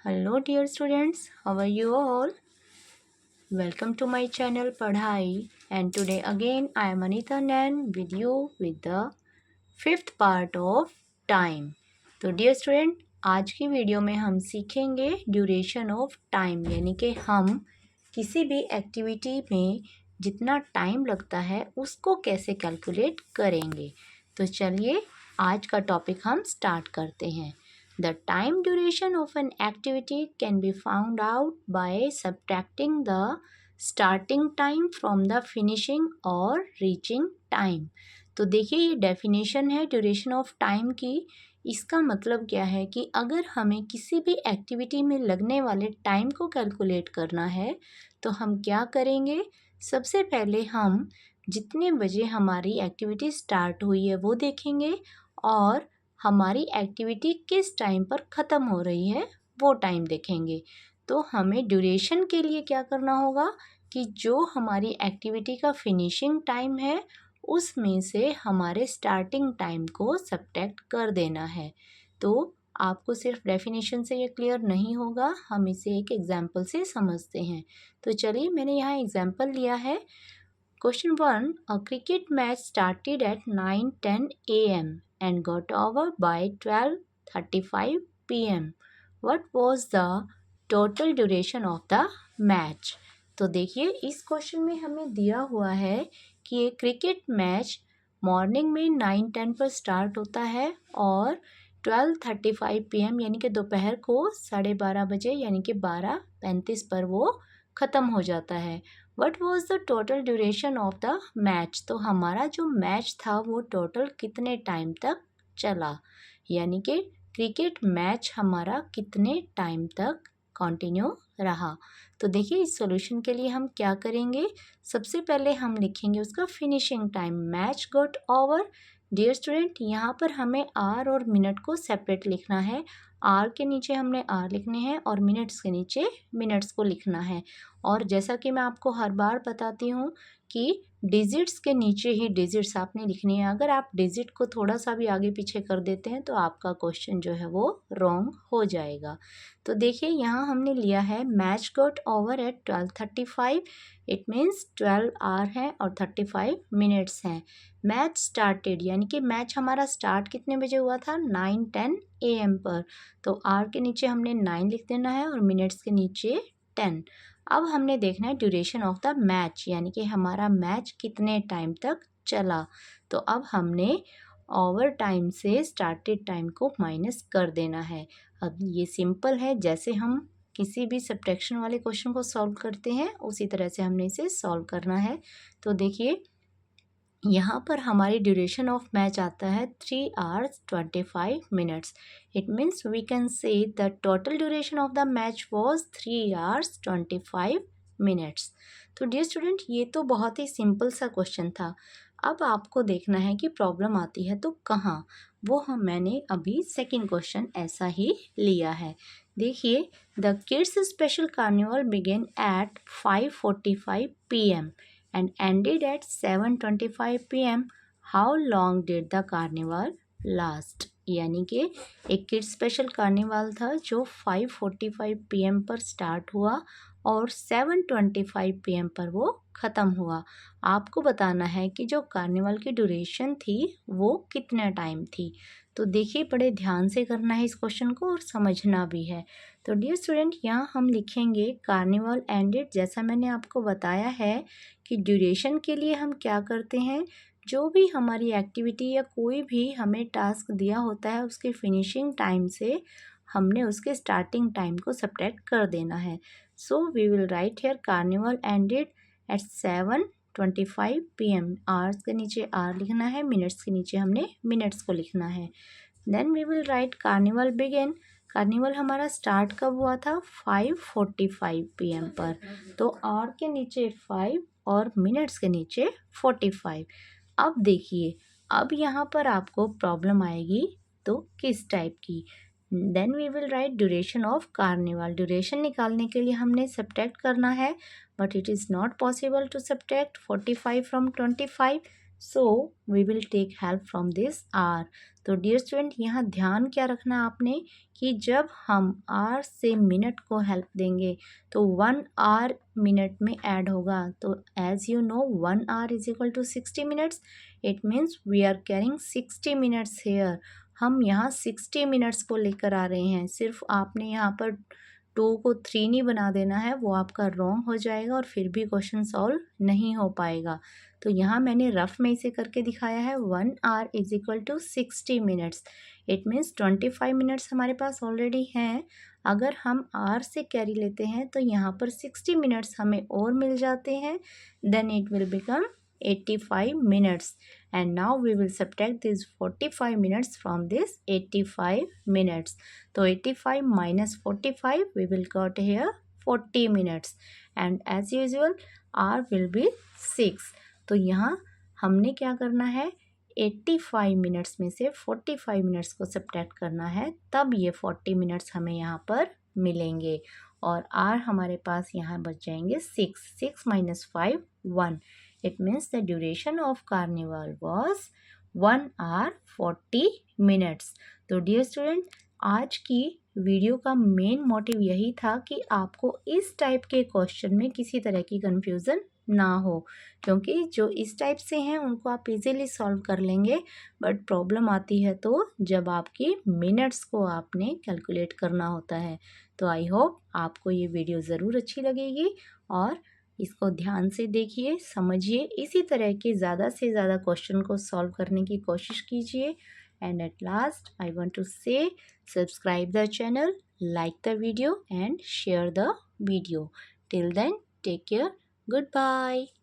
Hello dear students, how are you all? Welcome to my channel Padhai, and today again I am Anita Nan with you with the fifth part of time. तो dear student, आज की video में हम सीखेंगे duration of time, यानी कि हम किसी भी एक्टिविटी में जितना टाइम लगता है उसको कैसे कैलकुलेट करेंगे। तो चलिए आज का टॉपिक हम स्टार्ट करते हैं। The time duration of an activity can be found out by subtracting the starting time from the finishing or reaching time। तो देखिए ये डेफिनेशन है ड्यूरेशन ऑफ टाइम की। इसका मतलब क्या है कि अगर हमें किसी भी एक्टिविटी में लगने वाले टाइम को कैलकुलेट करना है तो हम क्या करेंगे। सबसे पहले हम जितने बजे हमारी एक्टिविटी स्टार्ट हुई है वो देखेंगे और हमारी एक्टिविटी किस टाइम पर ख़त्म हो रही है वो टाइम देखेंगे। तो हमें ड्यूरेशन के लिए क्या करना होगा कि जो हमारी एक्टिविटी का फिनिशिंग टाइम है उसमें से हमारे स्टार्टिंग टाइम को सब्ट्रैक्ट कर देना है। तो आपको सिर्फ डेफिनेशन से ये क्लियर नहीं होगा, हम इसे एक एग्जाम्पल से समझते हैं। तो चलिए मैंने यहाँ एग्जाम्पल लिया है। Question 1. A cricket match started at 9:10 a.m. and got over by 12:35 p.m. What was the total duration of the match? तो देखिए इस क्वेश्चन में हमें दिया हुआ है कि एक क्रिकेट मैच मॉर्निंग में 9:10 पर स्टार्ट होता है और 12:35 p.m. यानी कि दोपहर को 12:30 बजे यानी कि 12:35 पर वो ख़त्म हो जाता है। What was the total duration of the match? तो हमारा जो मैच था वो टोटल कितने टाइम तक चला, यानी कि क्रिकेट मैच हमारा कितने टाइम तक कंटिन्यू रहा। तो देखिए इस सॉल्यूशन के लिए हम क्या करेंगे, सबसे पहले हम लिखेंगे उसका finishing time. Match got over. Dear student, यहाँ पर हमें आर और मिनट को सेपरेट लिखना है। आर के नीचे हमने आर लिखने हैं और मिनट्स के नीचे मिनट्स को लिखना है। और जैसा कि मैं आपको हर बार बताती हूँ कि डिजिट्स के नीचे ही डिजिट्स आपने लिखनी है। अगर आप डिजिट को थोड़ा सा भी आगे पीछे कर देते हैं तो आपका क्वेश्चन जो है वो रॉन्ग हो जाएगा। तो देखिए यहाँ हमने लिया है match got over at 12:35। It means 12 hour है और 35 मिनट्स हैं। मैच स्टार्टेड यानी कि मैच हमारा स्टार्ट कितने बजे हुआ था, 9:10 AM पर। तो आर के नीचे हमने 9 लिख देना है और मिनट्स के नीचे 10। अब हमने देखना है ड्यूरेशन ऑफ द मैच, यानी कि हमारा मैच कितने टाइम तक चला। तो अब हमने ओवर टाइम से स्टार्टेड टाइम को माइनस कर देना है। अब ये सिंपल है, जैसे हम किसी भी सब्ट्रैक्शन वाले क्वेश्चन को सॉल्व करते हैं उसी तरह से हमने इसे सॉल्व करना है। तो देखिए यहाँ पर हमारी ड्यूरेशन ऑफ मैच आता है 3 hours 25 minutes। It means we can say the total duration of the match was 3 hours 25 minutes। तो डियर स्टूडेंट ये तो बहुत ही सिंपल सा क्वेश्चन था। अब आपको देखना है कि प्रॉब्लम आती है तो कहाँ, वो मैंने अभी सेकंड क्वेश्चन ऐसा ही लिया है। देखिए the kids special carnival begin at 5:45 PM and ended at 7:25 PM. How long did the carnival last? यानी कि एक किड्स स्पेशल कार्निवल था जो 5:45 PM पर स्टार्ट हुआ और 7:25 PM पर वो ख़त्म हुआ। आपको बताना है कि जो कार्निवल की ड्यूरेशन थी वो कितना टाइम थी। तो देखिए बड़े ध्यान से करना है इस क्वेश्चन को और समझना भी है। तो डियर स्टूडेंट यहाँ हम लिखेंगे कार्निवल एंडेड। जैसा मैंने आपको बताया है कि ड्यूरेशन के लिए हम क्या करते हैं, जो भी हमारी एक्टिविटी या कोई भी हमें टास्क दिया होता है उसके फिनिशिंग टाइम से हमने उसके स्टार्टिंग टाइम को सब्ट्रैक्ट कर देना है। So we will write here carnival ended at 7:25 PM। Hours के नीचे आर लिखना है, मिनट्स के नीचे हमने मिनट्स को लिखना है। Then we will write carnival begin. Carnival हमारा स्टार्ट कब हुआ था, 5:45 PM पर। तो आर के नीचे 5 और मिनट्स के नीचे 45। अब देखिए अब यहाँ पर आपको प्रॉब्लम आएगी तो किस टाइप की। Then we will write duration of carnival. Duration निकालने के लिए हमने सब्ट्रैक्ट करना है, but it is not possible to subtract 45 from 25। So we will take help from this hour. तो डियर स्टूडेंट, यहाँ ध्यान क्या रखना है आपने कि जब हम आर से मिनट को हेल्प देंगे तो 1 आवर मिनट में ऐड होगा। तो as you know 1 hour is equal to 60 minutes. It means we are carrying 60 minutes here. हम यहाँ 60 मिनट्स को लेकर आ रहे हैं। सिर्फ आपने यहाँ पर 2 को 3 नहीं बना देना है, वो आपका रॉन्ग हो जाएगा और फिर भी क्वेश्चन सॉल्व नहीं हो पाएगा। तो यहाँ मैंने रफ में इसे करके दिखाया है 1 hour is equal to 60 minutes. It means 25 minutes हमारे पास ऑलरेडी हैं। अगर हम आर से कैरी लेते हैं तो यहाँ पर 60 मिनट्स हमें और मिल जाते हैं। Then it will become 85 minutes, and now we will subtract these 45 minutes from this 85 minutes. So 85 minus 45, we will got here 40 minutes, and as usual r will be 6. तो यहाँ हमने क्या करना है, 85 मिनट्स में से 45 मिनट्स को सब्ट्रैक्ट करना है, तब ये 40 मिनट्स हमें यहाँ पर मिलेंगे और r हमारे पास यहाँ बच जाएंगे 6। 6 minus 5 1. It means the duration of carnival was 1 hour 40 minutes. तो डियर स्टूडेंट, आज की वीडियो का मेन मोटिव यही था कि आपको इस टाइप के क्वेश्चन में किसी तरह की कंफ्यूजन ना हो, क्योंकि जो इस टाइप से हैं उनको आप इजीली सॉल्व कर लेंगे, बट प्रॉब्लम आती है तो जब आपकी मिनट्स को आपने कैलकुलेट करना होता है। तो आई होप आपको ये वीडियो ज़रूर अच्छी लगेगी और इसको ध्यान से देखिए, समझिए, इसी तरह के ज़्यादा से ज़्यादा क्वेश्चन को सॉल्व करने की कोशिश कीजिए। And at last I want to say subscribe the channel, like the video and share the video. Till then, take care. Goodbye.